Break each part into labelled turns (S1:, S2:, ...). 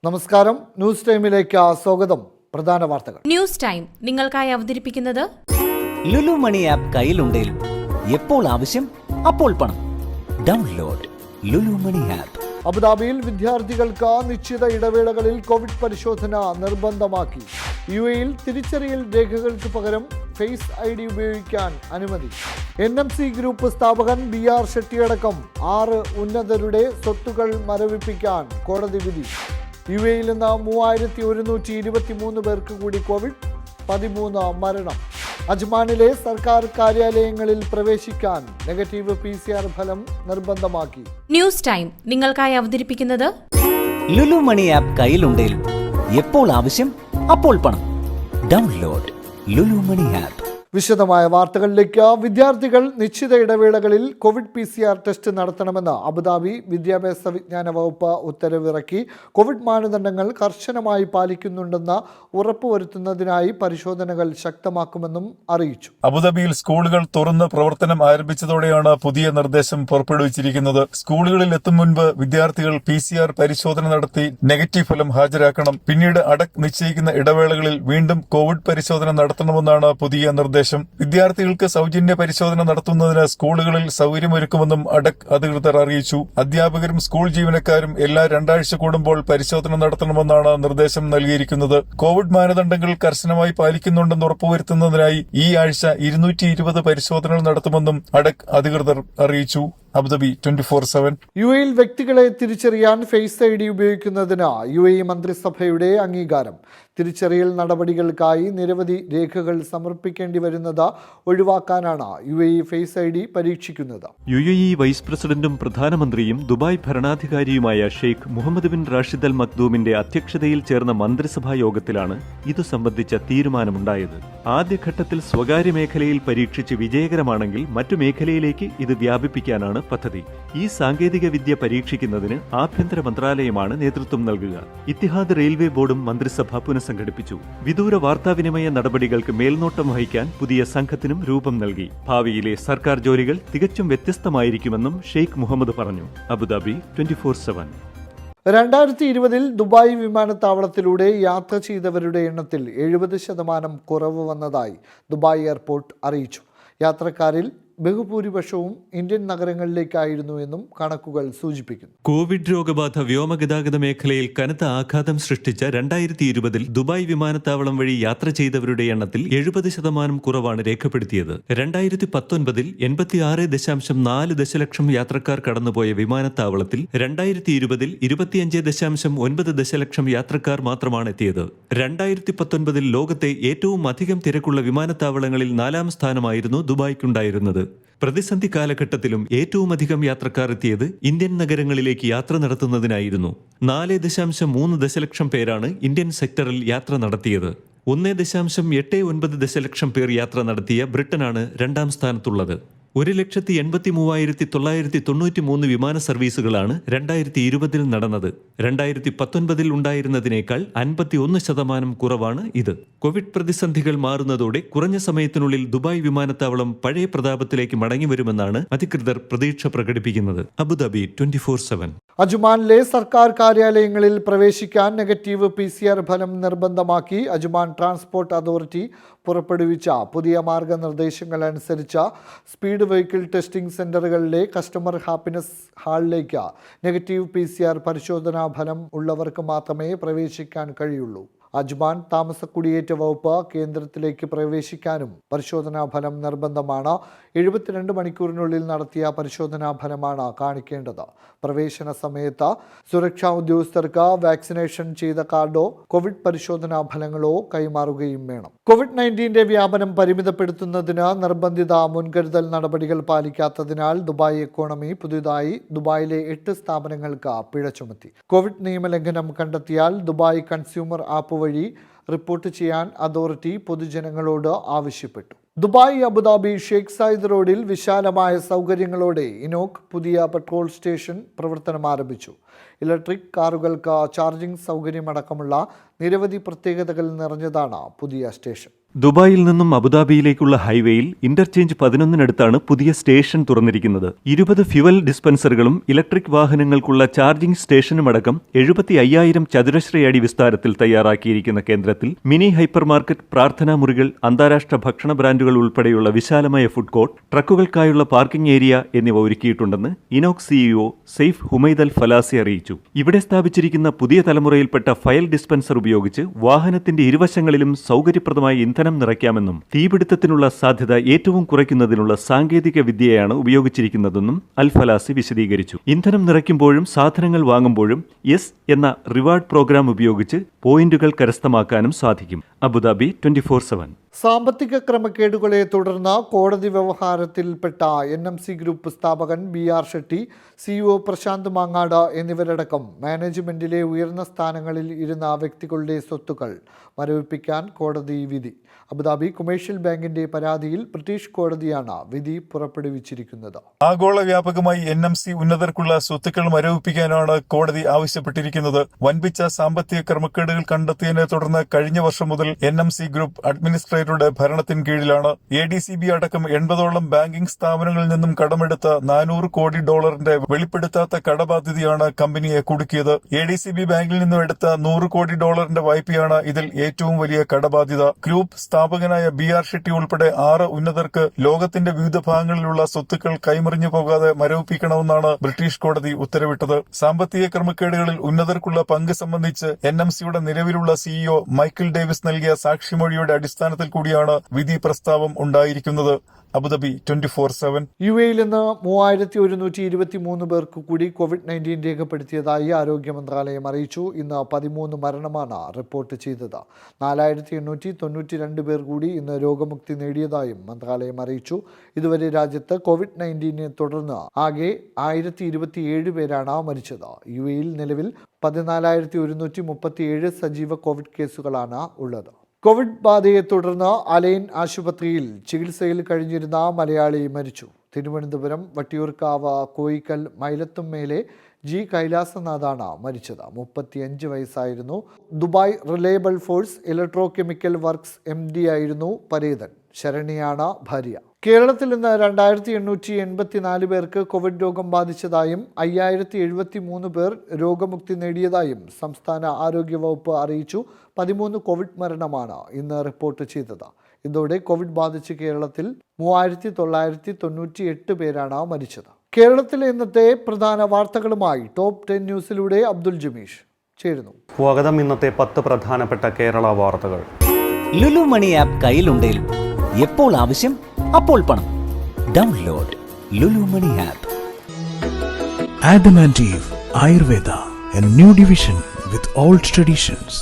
S1: നമസ്കാരം, ന്യൂസ് ടൈമിലേക്ക് സ്വാഗതം. പ്രധാന വാർത്തകൾ.
S2: ന്യൂസ് ടൈം നിങ്ങൾക്കായി അവതരിപ്പിക്കുന്നത്
S3: ലുലു മണി ആപ്പ് കയ്യിലുണ്ടെങ്കിൽ എപ്പോൾ ആവശ്യം അപ്പോൾ പണം. Download Lulu money app.
S1: അബുദാബിയിൽ വിദ്യാർത്ഥികൾക്ക് നിശ്ചിത ഇടവേളകളിൽ കോവിഡ് പരിശോധന നിർബന്ധമാക്കി. യുഎഇയിൽ തിരിച്ചറിയൽ രേഖകൾക്ക് പകരം ഫേസ് ID ഉപയോഗിക്കാൻ അനുമതി. NMC ഗ്രൂപ്പ് സ്ഥാപകൻ BR ഷെട്ടിയടക്കം 6 ഉന്നതരുടെ സ്വത്തുക്കൾ മരവിപ്പിക്കാൻ കോടതി വിധി. യുഎഇയിൽ നിന്ന് 3123 പേർക്ക് കൂടി കോവിഡ്, 13 മരണം. അജ്മാനിലെ സർക്കാർ കാര്യാലയങ്ങളിൽ പ്രവേശിക്കാൻ നെഗറ്റീവ് PCR ഫലം നിർബന്ധമാക്കി.
S2: ന്യൂസ് ടൈം നിങ്ങൾക്കായി അവതരിപ്പിക്കുന്നത്
S3: ലുലു മണി ആപ്പ് കയ്യിലുണ്ടെങ്കിൽ എപ്പോൾ ആവശ്യം അപ്പോൾ പണം. Download Lulu money app.
S1: വിശദമായ വാർത്തകളിലേക്ക്. വിദ്യാർത്ഥികൾ നിശ്ചിത ഇടവേളകളിൽ കോവിഡ് PCR ടെസ്റ്റ് നടത്തണമെന്ന് അബുദാബി വിദ്യാഭ്യാസ വിജ്ഞാന വകുപ്പ് ഉത്തരവിറക്കി. കോവിഡ് മാനദണ്ഡങ്ങൾ കർശനമായി പാലിക്കുന്നുണ്ടെന്ന് ഉറപ്പുവരുത്തുന്നതിനായി പരിശോധനകൾ ശക്തമാക്കുമെന്നും അറിയിച്ചു.
S4: അബുദാബിയിൽ സ്കൂളുകൾ തുറന്ന് പ്രവർത്തനം ആരംഭിച്ചതോടെയാണ് പുതിയ നിർദ്ദേശം പുറപ്പെടുവിച്ചിരിക്കുന്നത്. സ്കൂളുകളിൽ എത്തും മുൻപ് വിദ്യാർത്ഥികൾ PCR പരിശോധന നടത്തി നെഗറ്റീവ് ഫലം ഹാജരാക്കണം. പിന്നീട് അടക്ക് നിശ്ചയിക്കുന്ന ഇടവേളകളിൽ വീണ്ടും കോവിഡ് പരിശോധന നടത്തണമെന്നാണ് പുതിയ നിർദ്ദേശം. വിദ്യാർത്ഥികൾക്ക് സൗജന്യ പരിശോധന നടത്തുന്നതിന് സ്കൂളുകളിൽ സൗകര്യമൊരുക്കുമെന്നും അടക്ക് അധികൃതർ അറിയിച്ചു. അധ്യാപകരും സ്കൂൾ ജീവനക്കാരും എല്ലാ 2 ആഴ്ച കൂടുമ്പോൾ പരിശോധന നടത്തണമെന്നാണ് നിർദ്ദേശം നൽകിയിരിക്കുന്നത്. കോവിഡ് മാനദണ്ഡങ്ങൾ കർശനമായി പാലിക്കുന്നുണ്ടെന്ന് ഉറപ്പുവരുത്തുന്നതിനായി ഈ ആഴ്ച 220 പരിശോധനകൾ നടത്തുമെന്നും അടക്ക് അധികൃതർ അറിയിച്ചു. അബുദാബി 24/7.
S1: യുഎഇയിൽ വ്യക്തികളെ തിരിച്ചറിയാൻ ഫേസ് ID ഉപയോഗിക്കുന്നതിന് UAE മന്ത്രിസഭയുടെ അംഗീകാരം. തിരിച്ചറിയൽ നടപടികൾക്കായി നിരവധി രേഖകൾ സമർപ്പിക്കേണ്ടി വരുന്നത് ഒഴിവാക്കാനാണ് UAE ഫേസ് ID പരീക്ഷിക്കുന്നത്.
S5: UAE വൈസ് പ്രസിഡന്റും പ്രധാനമന്ത്രിയും ദുബായ് ഭരണാധികാരിയുമായ Sheikh Mohammed bin Rashid Al മക്ദൂമിന്റെ അധ്യക്ഷതയിൽ ചേർന്ന മന്ത്രിസഭാ യോഗത്തിലാണ് ഇതു സംബന്ധിച്ച തീരുമാനമുണ്ടായത്. ആദ്യഘട്ടത്തിൽ സ്വകാര്യ മേഖലയിൽ പരീക്ഷിച്ച് വിജയകരമാണെങ്കിൽ മറ്റു മേഖലയിലേക്ക് ഇത് വ്യാപിപ്പിക്കാനാണ് പദ്ധതി. ഈ സാങ്കേതിക വിദ്യ പരീക്ഷിക്കുന്നതിന് ആഭ്യന്തര മന്ത്രാലയമാണ് നേതൃത്വം നൽകുക. ഇത്തിഹാദ് റെയിൽവേ ബോർഡും മന്ത്രിസഭ പുനഃസംഘടിപ്പിച്ചു. വിദൂര വാർത്താവിനിമയ നടപടികൾക്ക് മേൽനോട്ടം വഹിക്കാൻ പുതിയ സംഘത്തിനും രൂപം നൽകി. ഭാവിയിലെ സർക്കാർ ജോലികൾ തികച്ചും വ്യത്യസ്തമായിരിക്കുമെന്നും ഷെയ്ഖ് മുഹമ്മദ് പറഞ്ഞു. അബുദാബി 24/7.
S1: 2020 ദുബായ് വിമാനത്താവളത്തിലൂടെ യാത്ര ചെയ്തവരുടെ എണ്ണത്തിൽ 70% കുറവ് വന്നതായി ദുബായ് എയർപോർട്ട് അറിയിച്ചു. യാത്രക്കാരിൽ ബഹുഭൂരിപക്ഷവും ഇന്ത്യൻ നഗരങ്ങളിലേക്കായിരുന്നു എന്നും കണക്കുകൾ സൂചിപ്പിക്കുന്നു.
S5: കോവിഡ് രോഗബാധ വ്യോമഗതാഗത മേഖലയിൽ കനത്ത ആഘാതം സൃഷ്ടിച്ച 2020 ദുബായ് വിമാനത്താവളം വഴി യാത്ര ചെയ്തവരുടെ എണ്ണത്തിൽ 70% കുറവാണ് രേഖപ്പെടുത്തിയത്. 2019 86.4 ദശലക്ഷം യാത്രക്കാർ കടന്നുപോയ വിമാനത്താവളത്തിൽ 2020 25.9 ദശലക്ഷം യാത്രക്കാർ മാത്രമാണ് എത്തിയത്. 2019 ലോകത്തെ ഏറ്റവും അധികം തിരക്കുള്ള വിമാനത്താവളങ്ങളിൽ 4ാം സ്ഥാനമായിരുന്നു ദുബായ്ക്കുണ്ടായിരുന്നത്. പ്രതിസന്ധി കാലഘട്ടത്തിലും ഏറ്റവുമധികം യാത്രക്കാർ എത്തിയത് ഇന്ത്യൻ നഗരങ്ങളിലേക്ക് യാത്ര നടത്തുന്നതിനായിരുന്നു. 4.3 ദശലക്ഷം പേരാണ് ഇന്ത്യൻ സെക്ടറിൽ യാത്ര നടത്തിയത്. 1.89 ദശലക്ഷം പേർ യാത്ര നടത്തിയ ബ്രിട്ടനാണ് 2ാം സ്ഥാനത്തുള്ളത്. 1,83,993 വിമാന സർവീസുകളാണ് 2020 നടന്നത്. 2019 ഉണ്ടായിരുന്നതിനേക്കാൾ 51% കുറവാണ് ഇത്. കോവിഡ് പ്രതിസന്ധികൾ മാറുന്നതോടെ കുറഞ്ഞ സമയത്തിനുള്ളിൽ ദുബായ് വിമാനത്താവളം പഴയ പ്രതാപത്തിലേക്ക് മടങ്ങിവരുമെന്നാണ് അധികൃതർ പ്രതീക്ഷ പ്രകടിപ്പിക്കുന്നത്. അബുദാബി 24/7.
S1: അജ്മാനിലെ സർക്കാർ കാര്യാലയങ്ങളിൽ പ്രവേശിക്കാൻ നെഗറ്റീവ് PCR ഫലം നിർബന്ധമാക്കി. അജ്മാൻ ട്രാൻസ്പോർട്ട് അതോറിറ്റി പുറപ്പെടുവിച്ച പുതിയ മാർഗനിർദ്ദേശങ്ങൾ അനുസരിച്ച് സ്പീഡ് വെഹിക്കിൾ ടെസ്റ്റിംഗ് സെന്ററുകളിലെ കസ്റ്റമർ ഹാപ്പിനെസ് ഹാളിലേക്ക് നെഗറ്റീവ് PCR പരിശോധനാ ഫലം ഉള്ളവർക്ക് മാത്രമേ പ്രവേശിക്കാൻ കഴിയുള്ളൂ. അജ്മാൻ താമസ കുടിയേറ്റ വകുപ്പ് കേന്ദ്രത്തിലേക്ക് പ്രവേശിക്കാനും പരിശോധനാ ഫലം നിർബന്ധമാണ്. 72 മണിക്കൂറിനുള്ളിൽ നടത്തിയ പരിശോധനാ ഫലമാണ് കാണിക്കേണ്ടത്. പ്രവേശന സമയത്ത് സുരക്ഷാ ഉദ്യോഗസ്ഥർക്ക് വാക്സിനേഷൻ ചെയ്ത കാർഡോ കോവിഡ് പരിശോധനാ ഫലങ്ങളോ കൈമാറുകയും വേണം. COVID-19 വ്യാപനം പരിമിതപ്പെടുത്തുന്നതിന് നിർബന്ധിത മുൻകരുതൽ നടപടികൾ പാലിക്കാത്തതിനാൽ ദുബായ് എക്കോണമി പുതുതായി ദുബായിലെ 8 സ്ഥാപനങ്ങൾക്ക് പിഴ ചുമത്തി. കോവിഡ് നിയമലംഘനം കണ്ടെത്തിയാൽ ദുബായ് കൺസ്യൂമർ ആപ്പ് വഴി റിപ്പോർട്ട് ചെയ്യാൻ അതോറിറ്റി പൊതുജനങ്ങളോട് ആവശ്യപ്പെട്ടു. ദുബായ് അബുദാബി ഷെയ്ഖ് സായിദ് റോഡിൽ വിശാലമായ സൗകര്യങ്ങളോടെ ഇനോക് പുതിയ പെട്രോൾ സ്റ്റേഷൻ പ്രവർത്തനം ആരംഭിച്ചു. ഇലക്ട്രിക് കാറുകൾക്ക് ചാർജിംഗ് സൗകര്യമടക്കമുള്ള നിരവധി പ്രത്യേകതകൾ നിറഞ്ഞതാണ് പുതിയ സ്റ്റേഷൻ.
S5: ദുബായിൽ നിന്നും അബുദാബിയിലേക്കുള്ള ഹൈവേയിൽ ഇന്റർചേഞ്ച് 11-നടുത്താണ് പുതിയ സ്റ്റേഷൻ തുറന്നിരിക്കുന്നത്. 20 ഫ്യുവൽ ഡിസ്പെൻസറുകളും ഇലക്ട്രിക് വാഹനങ്ങൾക്കുള്ള ചാർജിംഗ് സ്റ്റേഷനുമടക്കം 75,000 ചതുരശ്രയടി വിസ്താരത്തിൽ തയ്യാറാക്കിയിരിക്കുന്ന കേന്ദ്രത്തിൽ മിനി ഹൈപ്പർ മാർക്കറ്റ്, പ്രാർത്ഥനാ മുറികൾ, അന്താരാഷ്ട്ര ഭക്ഷണ ബ്രാൻഡുകൾ ഉൾപ്പെടെയുള്ള വിശാലമായ ഫുഡ് കോർട്ട്, ട്രക്കുകൾക്കായുള്ള പാർക്കിംഗ് ഏരിയ എന്നിവ ഒരുക്കിയിട്ടുണ്ടെന്ന് ഇനോക്സ് സിഇഒ സെയ്ഫ് ഹുമൈദ് അൽ ഫലാസി അറിയിച്ചു. ഇവിടെ സ്ഥാപിച്ചിരിക്കുന്ന പുതിയ തലമുറയിൽപ്പെട്ട ഫയൽ ഡിസ്പെൻസർ ഉപയോഗിച്ച് വാഹനത്തിന്റെ ഇരുവശങ്ങളിലും സൗകര്യപ്രദമായ ഇന്ധനം നിറയ്ക്കാമെന്നും തീപിടുത്തത്തിനുള്ള സാധ്യത ഏറ്റവും കുറയ്ക്കുന്നതിനുള്ള സാങ്കേതിക വിദ്യയാണ് ഉപയോഗിച്ചിരിക്കുന്നതെന്നും അൽ ഫലാസി വിശദീകരിച്ചു. ഇന്ധനം നിറയ്ക്കുമ്പോഴും സാധനങ്ങൾ വാങ്ങുമ്പോഴും യെസ് എന്ന റിവാർഡ് പ്രോഗ്രാം ഉപയോഗിച്ച് പോയിന്റുകൾ കരസ്ഥമാക്കാനും സാധിക്കും. അബുദാബി 24/7.
S1: സാമ്പത്തിക ക്രമക്കേടുകളെ തുടർന്ന് കോടതി വ്യവഹാരത്തിൽപ്പെട്ട NMC ഗ്രൂപ്പ് സ്ഥാപകൻ BR ഷെട്ടി, CEO പ്രശാന്ത് മാങ്ങാട് എന്നിവരടക്കം മാനേജ്മെന്റിലെ ഉയർന്ന സ്ഥാനങ്ങളിൽ ഇരുന്ന വ്യക്തികളുടെ സ്വത്തുക്കൾ മരവിപ്പിക്കാൻ കോടതി വിധി. അബുദാബി കൊമേഴ്ഷ്യൽ ബാങ്കിന്റെ പരാതിയിൽ ബ്രിട്ടീഷ് കോടതിയാണ് വിധി പുറപ്പെടുവിച്ചിരിക്കുന്നത്.
S4: ആഗോള വ്യാപകമായി NMC ഉന്നതർക്കുള്ള സ്വത്തുക്കൾ മരവിപ്പിക്കാനാണ് കോടതി ആവശ്യപ്പെട്ടിരിക്കുന്നത്. വൻപിച്ച സാമ്പത്തിക ക്രമക്കേടുകൾ കണ്ടെത്തിയതിനെ തുടർന്ന് കഴിഞ്ഞ വർഷം മുതൽ NMC ഗ്രൂപ്പ് അഡ്മിനിസ്ട്രേറ്ററുടെ ഭരണത്തിന് കീഴിലാണ്. ADCB അടക്കം 80ഓളം ബാങ്കിംഗ് സ്ഥാപനങ്ങളിൽ നിന്നും കടമെടുത്ത $400 കോടി വെളിപ്പെടുത്താത്ത കടബാധ്യതയാണ് കമ്പനിയെ കുടുക്കിയത്. ADCB ബാങ്കിൽ നിന്നും എടുത്ത $100 കോടി വായ്പയാണ് ഇതിൽ ഏറ്റവും വലിയ കടബാധ്യത. ഗ്രൂപ്പ് സ്ഥാപകനായ BR ഷെട്ടി ഉൾപ്പെടെ 6 ഉന്നതർക്ക് ലോകത്തിന്റെ വിവിധ ഭാഗങ്ങളിലുള്ള സ്വത്തുക്കൾ കൈമറിഞ്ഞു പോകാതെ മരവിപ്പിക്കണമെന്നാണ് ബ്രിട്ടീഷ് കോടതി ഉത്തരവിട്ടത്. സാമ്പത്തിക ക്രമക്കേടുകളിൽ ഉന്നതർക്കുള്ള പങ്ക് സംബന്ധിച്ച് NMCയുടെ നിലവിലുള്ള CEO മൈക്കിൾ ഡേവിസ് നൽകിയ സാക്ഷിമൊഴിയുടെ അടിസ്ഥാനത്തിൽ കൂടിയാണ് വിധി പ്രസ്താവം ഉണ്ടായിരിക്കുന്നത്. അബുദാബി 24/7.
S1: UAE-യിൽ നിന്ന് 3123 പേർക്ക് കൂടി COVID-19 രേഖപ്പെടുത്തിയതായി ആരോഗ്യ മന്ത്രാലയം അറിയിച്ചു. ഇന്ന് 13 മരണമാണ് റിപ്പോർട്ട് ചെയ്തത്. 4892 പേർ കൂടി ഇന്ന് രോഗമുക്തി നേടിയതായും മന്ത്രാലയം അറിയിച്ചു. ഇതുവരെ രാജ്യത്ത് COVID-19 തുടർന്ന് ആകെ 1027 പേരാണ് മരിച്ചത്. UAE-യിൽ നിലവിൽ 14,137 സജീവ കോവിഡ് കേസുകളാണ് ഉള്ളത്. കോവിഡ് ബാധയെ തുടർന്ന് അലൈൻ ആശുപത്രിയിൽ ചികിത്സയിൽ കഴിഞ്ഞിരുന്ന മലയാളി മരിച്ചു. തിരുവനന്തപുരം വട്ടിയൂർക്കാവ് കോയിക്കൽ മൈലത്തുംമേലെ G കൈലാസനാഥാണ് മരിച്ചത്. 35 വയസ്സായിരുന്നു. Dubai reliable force electro chemical works MD ആയിരുന്നു പരേതൻ. ശരണ്യാണ് ഭാര്യ. കേരളത്തിൽ നിന്ന് 2884 പേർക്ക് കോവിഡ് രോഗം ബാധിച്ചതായും 5073 പേർ രോഗമുക്തി നേടിയതായും സംസ്ഥാന ആരോഗ്യവകുപ്പ് അറിയിച്ചു. 13 കോവിഡ് മരണമാണ് ഇന്ന് റിപ്പോർട്ട് ചെയ്തത്. ഇതോടെ കോവിഡ് ബാധിച്ച് കേരളത്തിൽ 3998 പേരാണ് മരിച്ചത്. കേരളത്തിലെ ഇന്നത്തെ പ്രധാന വാർത്തകളുമായി ടോപ്പ് 10 ന്യൂസിലൂടെ അബ്ദുൽ ജമീഷ് ചേരുന്നു.
S6: സ്വാഗതം. ഇന്നത്തെ 10 പ്രധാനപ്പെട്ട കേരള വാർത്തകൾ.
S3: ലുലു മണി ആപ്പ് കയ്യിലുണ്ടെങ്കിൽ എപ്പോൾ ആവശ്യം അപ്പോൾ പണം. Download Lulu money app.
S7: Adamantine Ayurveda, a new division with old traditions.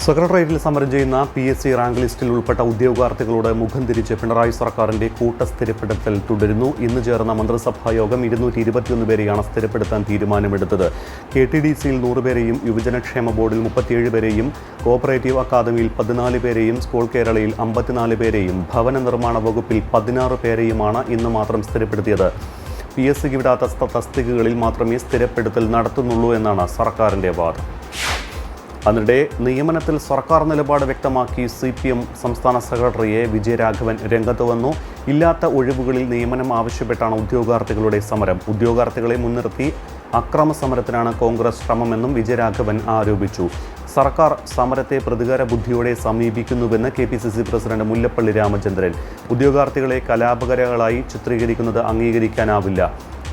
S6: സെക്രട്ടേറിയറ്റിൽ സമരം ചെയ്യുന്ന PSC റാങ്ക് ലിസ്റ്റിൽ ഉൾപ്പെട്ട ഉദ്യോഗാർത്ഥികളുടെ മുഖം തിരിച്ച് പിണറായി സർക്കാരിന്റെ കൂട്ടസ്ഥിരപ്പെടുത്തൽ തുടരുന്നു. ഇന്ന് ചേർന്ന മന്ത്രിസഭാ യോഗം 221 പേരെയാണ് സ്ഥിരപ്പെടുത്താൻ തീരുമാനമെടുത്തത്. KTDCയിൽ 100 പേരെയും യുവജനക്ഷേമ ബോർഡിൽ 37 പേരെയും കോഓപ്പറേറ്റീവ് അക്കാദമിയിൽ 14 പേരെയും സ്കൂൾ കേരളയിൽ 54 പേരെയും ഭവന നിർമ്മാണ വകുപ്പിൽ 16 പേരെയുമാണ് ഇന്ന് മാത്രം സ്ഥിരപ്പെടുത്തിയത്. PSCക്ക് വിടാത്ത തസ്തികകളിൽ മാത്രമേ സ്ഥിരപ്പെടുത്തൽ നടത്തുന്നുള്ളൂ എന്നാണ് സർക്കാരിന്റെ വാദം. അതിനിടെ നിയമനത്തിൽ സർക്കാർ നിലപാട് വ്യക്തമാക്കി CPM സംസ്ഥാന സെക്രട്ടറി വിജയരാഘവൻ രംഗത്ത് വന്നു. ഇല്ലാത്ത ഒഴിവുകളിൽ നിയമനം ആവശ്യപ്പെട്ടാണ് ഉദ്യോഗാർത്ഥികളുടെ സമരം. ഉദ്യോഗാർത്ഥികളെ മുൻനിർത്തി അക്രമ സമരത്തിനാണ് കോൺഗ്രസ് ശ്രമമെന്നും വിജയരാഘവൻ ആരോപിച്ചു. സർക്കാർ സമരത്തെ പ്രതികാര ബുദ്ധിയോടെ സമീപിക്കുന്നുവെന്ന് KPCC പ്രസിഡന്റ് മുല്ലപ്പള്ളി രാമചന്ദ്രൻ. ഉദ്യോഗാർത്ഥികളെ കലാപകാരികളായി ചിത്രീകരിക്കുന്നത് അംഗീകരിക്കാനാവില്ല.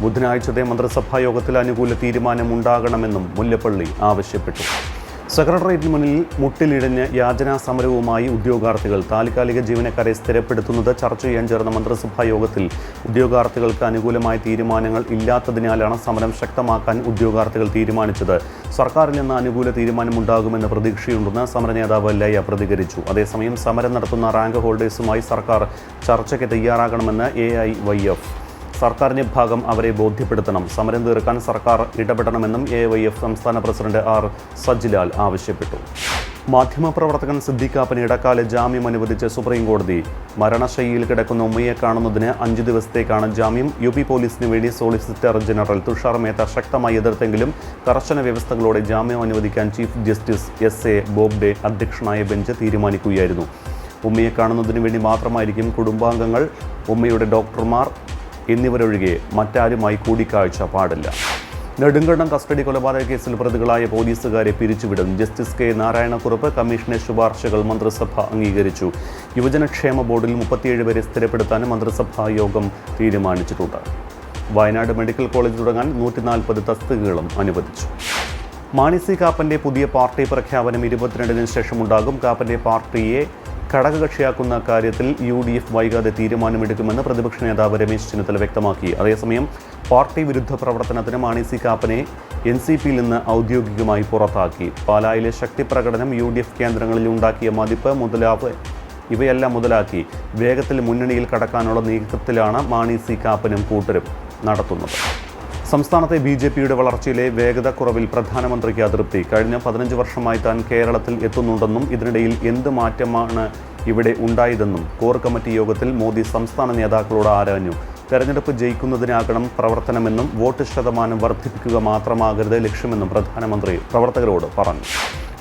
S6: ബുധനാഴ്ചത്തെ മന്ത്രിസഭാ യോഗത്തിൽ അനുകൂല തീരുമാനമുണ്ടാകണമെന്നും മുല്ലപ്പള്ളി ആവശ്യപ്പെട്ടു. സെക്രട്ടേറിയറ്റിന് മുന്നിൽ മുട്ടിലിഴഞ്ഞ് യാചനാ സമരവുമായി ഉദ്യോഗാർത്ഥികൾ. താൽക്കാലിക ജീവനക്കാരെ സ്ഥിരപ്പെടുത്തുന്നത് ചർച്ച ചെയ്യാൻ ചേർന്ന മന്ത്രിസഭാ യോഗത്തിൽ ഉദ്യോഗാർത്ഥികൾക്ക് അനുകൂലമായ തീരുമാനങ്ങൾ ഇല്ലാത്തതിനാലാണ് സമരം ശക്തമാക്കാൻ ഉദ്യോഗാർത്ഥികൾ തീരുമാനിച്ചത്. സർക്കാരിൽ നിന്ന് അനുകൂല തീരുമാനമുണ്ടാകുമെന്ന് പ്രതീക്ഷയുണ്ടെന്ന് സമരനേതാവ് ലയ പ്രതികരിച്ചു. അതേസമയം സമരം നടത്തുന്ന റാങ്ക് ഹോൾഡേഴ്സുമായി സർക്കാർ ചർച്ചയ്ക്ക് തയ്യാറാകണമെന്ന് AIYF. സർക്കാരിന്റെ ഭാഗം അവരെ ബോധ്യപ്പെടുത്തണം. സമരം തീർക്കാൻ സർക്കാർ ഇടപെടണമെന്നും AIYF സംസ്ഥാന പ്രസിഡന്റ് R സജിലാൽ ആവശ്യപ്പെട്ടു. മാധ്യമപ്രവർത്തകൻ സിദ്ദിഖ് കാപ്പന് ഇടക്കാല ജാമ്യം അനുവദിച്ച സുപ്രീം കോടതി. മരണശയ്യയിൽ കിടക്കുന്ന ഉമ്മയെ കാണുന്നതിന് 5 ദിവസത്തേക്കാണ് ജാമ്യം. UP പോലീസിന് വേണ്ടി സോളിസിറ്റർ ജനറൽ തുഷാർ മേത്ത ശക്തമായി എതിർത്തെങ്കിലും കർശന വ്യവസ്ഥകളോടെ ജാമ്യം അനുവദിക്കാൻ ചീഫ് ജസ്റ്റിസ് SA ബോബ്ഡെ അധ്യക്ഷനായ ബെഞ്ച് തീരുമാനിക്കുകയായിരുന്നു. ഉമ്മയെ കാണുന്നതിന് വേണ്ടി മാത്രമായിരിക്കും കുടുംബാംഗങ്ങൾ, ഉമ്മയുടെ ഡോക്ടർമാർ എന്നിവരൊഴികെ മറ്റാരുമായി കൂടിക്കാഴ്ച പാടില്ല. നെടുങ്കണ്ടം കസ്റ്റഡി കൊലപാതക കേസിൽ പ്രതികളായ പോലീസുകാരെ പിരിച്ചുവിടും. ജസ്റ്റിസ് കെ നാരായണക്കുറുപ്പ് കമ്മീഷന്റെ ശുപാർശകൾ മന്ത്രിസഭ അംഗീകരിച്ചു. യുവജനക്ഷേമ ബോർഡിൽ 37 പേരെ സ്ഥിരപ്പെടുത്താനും മന്ത്രിസഭാ യോഗം തീരുമാനിച്ചിട്ടുണ്ട്. വയനാട് മെഡിക്കൽ കോളേജ് തുടങ്ങാൻ 140 തസ്തികകളും അനുവദിച്ചു. മാണി സി കാപ്പന്റെ പുതിയ പാർട്ടി പ്രഖ്യാപനം 22-ന് ശേഷമുണ്ടാകും. കാപ്പന്റെ പാർട്ടിയെ ഘടകകക്ഷിയാക്കുന്ന കാര്യത്തിൽ UDF വൈകാതെ തീരുമാനമെടുക്കുമെന്ന് പ്രതിപക്ഷ നേതാവ് രമേശ് ചെന്നിത്തല വ്യക്തമാക്കി. അതേസമയം പാർട്ടി വിരുദ്ധ പ്രവർത്തനത്തിന് മാണി സി കാപ്പനെ NCPയിൽ നിന്ന് ഔദ്യോഗികമായി പുറത്താക്കി. പാലായിലെ ശക്തി പ്രകടനം, UDF കേന്ദ്രങ്ങളിൽ ഉണ്ടാക്കിയ മതിപ്പ് ഇവയെല്ലാം മുതലാക്കി വേഗത്തിൽ മുന്നണിയിൽ കടക്കാനുള്ള നീക്കത്തിലാണ് മാണി സി കാപ്പനും കൂട്ടരും നടത്തുന്നത്. സംസ്ഥാനത്തെ BJPയുടെ വളർച്ചയിലെ വേഗത കുറവിൽ പ്രധാനമന്ത്രിക്ക് അതൃപ്തി. കഴിഞ്ഞ 15 വർഷമായി താൻ കേരളത്തിൽ എത്തുന്നുണ്ടെന്നും ഇതിനിടയിൽ എന്ത് മാറ്റമാണ് ഇവിടെ ഉണ്ടായതെന്നും കോർ കമ്മിറ്റി യോഗത്തിൽ മോദി സംസ്ഥാന നേതാക്കളോട് ആരാഞ്ഞു. തെരഞ്ഞെടുപ്പ് ജയിക്കുന്നതിനാകണം പ്രവർത്തനമെന്നും വോട്ട് ശതമാനം വർദ്ധിപ്പിക്കുക മാത്രമാകരുത് ലക്ഷ്യമെന്നും പ്രധാനമന്ത്രി പ്രവർത്തകരോട് പറഞ്ഞു.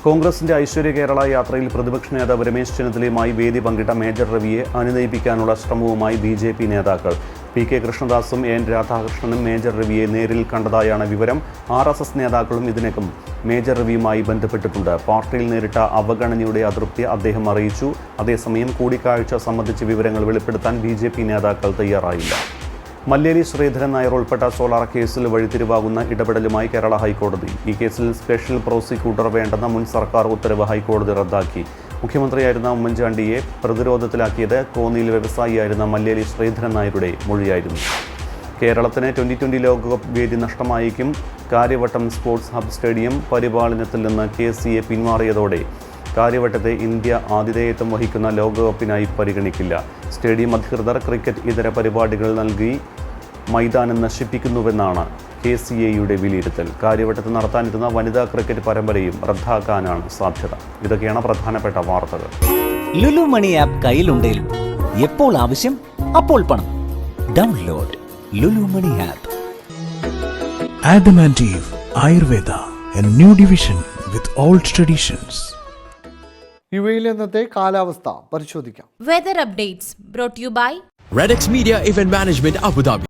S6: കോൺഗ്രസിന്റെ ഐശ്വര്യ കേരള യാത്രയിൽ പ്രതിപക്ഷ നേതാവ് രമേശ് ചെന്നിത്തലയുമായി വേദി പങ്കിട്ട മേജർ രവിയെ അനുനയിപ്പിക്കാനുള്ള ശ്രമവുമായി BJP നേതാക്കൾ. PK കൃഷ്ണദാസും N രാധാകൃഷ്ണനും മേജർ രവിയെ നേരിൽ കണ്ടതായാണ് വിവരം. RSS നേതാക്കളും ഇതിനകം മേജർ രവിയുമായി ബന്ധപ്പെട്ടിട്ടുണ്ട്. പാർട്ടിയിൽ നേരിട്ട അവഗണനയുടെ അതൃപ്തി അദ്ദേഹം അറിയിച്ചു. അതേസമയം കൂടിക്കാഴ്ച സംബന്ധിച്ച വിവരങ്ങൾ വെളിപ്പെടുത്താൻ BJP നേതാക്കൾ തയ്യാറായില്ല. മല്ലേരി ശ്രീധരൻ നായർ ഉൾപ്പെട്ട സോളാർ കേസിൽ വഴിത്തിരിവാകുന്ന ഇടപെടലുമായി കേരള ഹൈക്കോടതി. ഈ കേസിൽ സ്പെഷ്യൽ പ്രോസിക്യൂട്ടർ വേണ്ടെന്ന മുൻ സർക്കാർ ഉത്തരവ് ഹൈക്കോടതി റദ്ദാക്കി. മുഖ്യമന്ത്രിയായിരുന്ന ഉമ്മൻചാണ്ടിയെ പ്രതിരോധത്തിലാക്കിയത് കോന്നിയിൽ വ്യവസായിയായിരുന്ന മല്ലേരി ശ്രീധരൻ നായരുടെ മൊഴിയായിരുന്നു. കേരളത്തിന് 2020 ലോകകപ്പ് വേദി നഷ്ടമായേക്കും. കാര്യവട്ടം സ്പോർട്സ് ഹബ് സ്റ്റേഡിയം പരിപാലനത്തിൽ നിന്ന് KCA പിന്മാറിയതോടെ കാര്യവട്ടത്തെ ഇന്ത്യ ആതിഥേയത്വം വഹിക്കുന്ന ലോകകപ്പിനായി പരിഗണിക്കില്ല. സ്റ്റേഡിയം അധികൃതർ ക്രിക്കറ്റ് ഇതര പരിപാടികൾ നൽകി മൈതാനം നശിപ്പിക്കുന്നുവെന്നാണ് KCAയുടെ വിലയിരുത്തൽ. കാര്യവട്ടത്ത് നടത്താനിരുന്ന വനിതാ ക്രിക്കറ്റ് പരമ്പരയും റദ്ദാക്കാനാണ് സാധ്യത. ഇതൊക്കെയാണ് പ്രധാനപ്പെട്ട വാർത്തകൾ.
S3: ലുലു മണി ആപ്പ് കയ്യിലുണ്ടെങ്കിൽ എപ്പോൾ ആവശ്യം അപ്പോൾ പണം. Download Lulu money app.
S7: Adamantine Ayurveda, a new division with old traditions.
S1: UAE ഇന്നത്തെ കാലാവസ്ഥ പരിശോധിക്കാം.
S2: Weather updates brought you by
S8: Redex Media Event Management Abu Dhabi.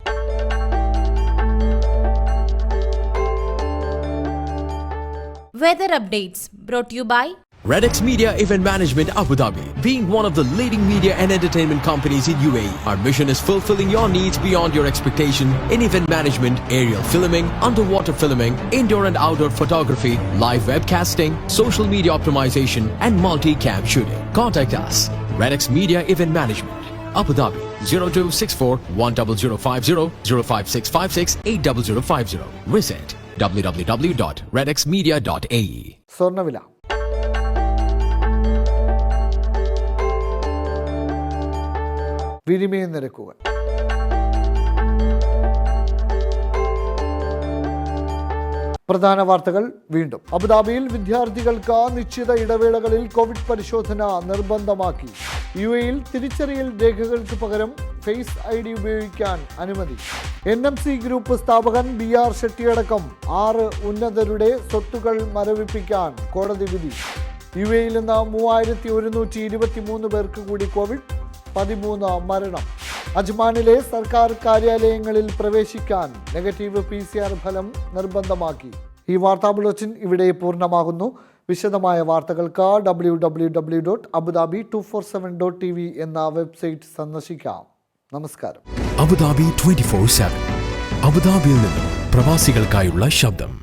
S2: Weather updates brought you by
S8: Redex Media Event Management Abu Dhabi. Being one of the leading media and entertainment companies in UAE, our mission is fulfilling your needs beyond your expectation in event management, aerial filming, underwater filming, indoor and outdoor photography, live webcasting, social media optimization, and multi-cam shooting. Contact us. Redex Media Event Management, Abu Dhabi, 0264 10050 05656 80050. Visit www.redexmedia.ae.
S1: സ്വർണ്ണവില വിനിമയ നിരക്കുകൾ. പ്രധാന വാർത്തകൾ വീണ്ടും. അബുദാബിയിൽ വിദ്യാർത്ഥികൾക്ക് നിശ്ചിത ഇടവേളകളിൽ കോവിഡ് പരിശോധന നിർബന്ധമാക്കി. UAEയിൽ തിരിച്ചറിയൽ രേഖകൾക്ക് പകരം ഫേസ് ID ഉപയോഗിക്കാൻ അനുമതി. NMC ഗ്രൂപ്പ് സ്ഥാപകൻ BR ഷെട്ടിയടക്കം 6 ഉന്നതരുടെ സ്വത്തുക്കൾ മരവിപ്പിക്കാൻ കോടതി വിധി. UAEയിൽ നിന്ന് 3123 പേർക്ക് കൂടി കോവിഡ്, 13 മരണം. അജ്മാനിലെ സർക്കാർ കാര്യാലയങ്ങളിൽ പ്രവേശിക്കാൻ നെഗറ്റീവ് PCR ഫലം നിർബന്ധമാക്കി. ഈ വാർത്താ ബുള്ളറ്റിൻ ഇവിടെ പൂർണ്ണമാകുന്നു. വിശദമായ വാർത്തകൾക്ക് www.abudabi247.tv എന്ന വെബ്സൈറ്റ് സന്ദർശിക്കാം. നമസ്കാരം.
S8: അബുദാബി 24/7. അബുദാബിയിൽ നിന്നും പ്രവാസികൾക്കായുള്ള ശബ്ദം.